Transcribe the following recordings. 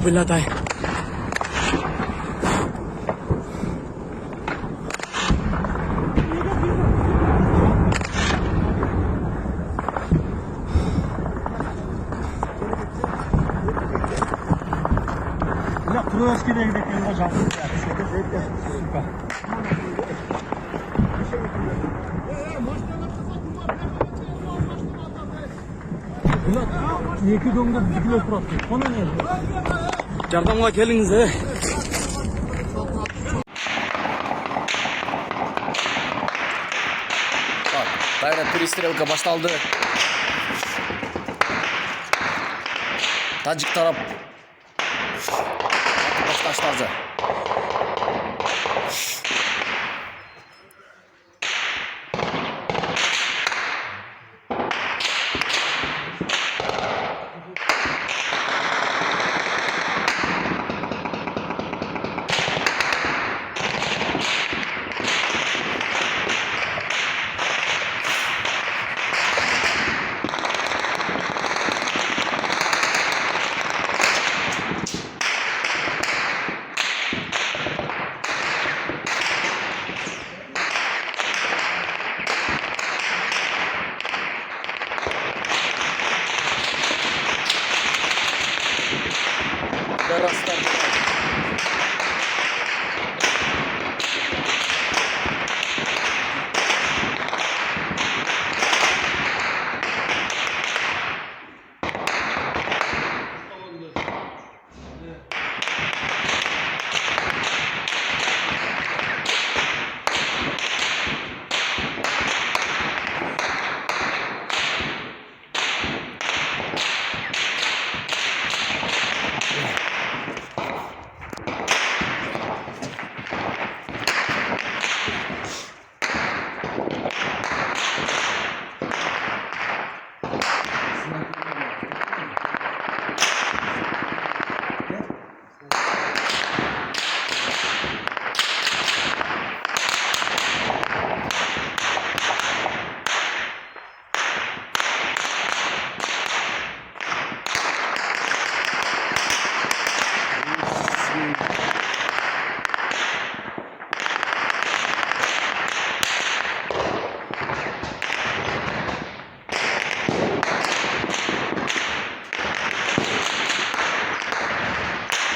Billaday. Kırıvaskı'ya gidelim hocam. Süper. İki donda bir kilo turası. Ona ne? Yardımga keliniz he. Bak, bayram перестрелка başlandı. Tacik taraf başlaştırdı. Terastan.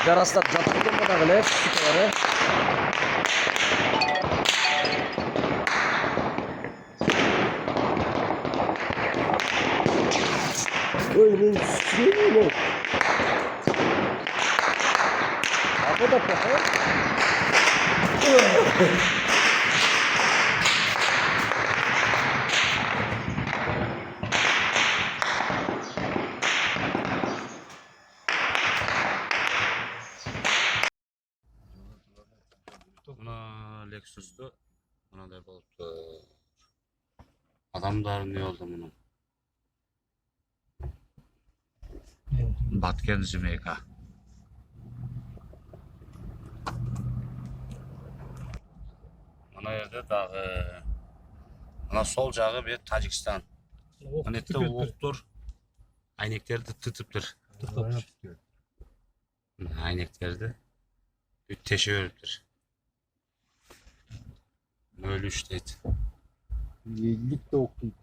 Teraslar jatırdım bana bile süperleri. Öyle süperleri. Apa da paha? Buna Lexus'tu. Buna da boltu. Adamlar ne oldu bunun? Batken Jamaica. Buna yerde dağı. Buna sol cağı bir Tacikistan. Buna ette uğuktur. Aynekleri de tıtıptır. Aynekleri de bir teşekkürdür. Öyle işte. Yeğillik de okuyup.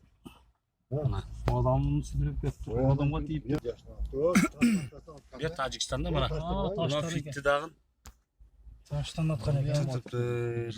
O adamın sürdürüp götürdü. O adama deyip bir Tacikistan'da bana. Buna fitti dağın. Taştan atkan ekan. Tıtıptır.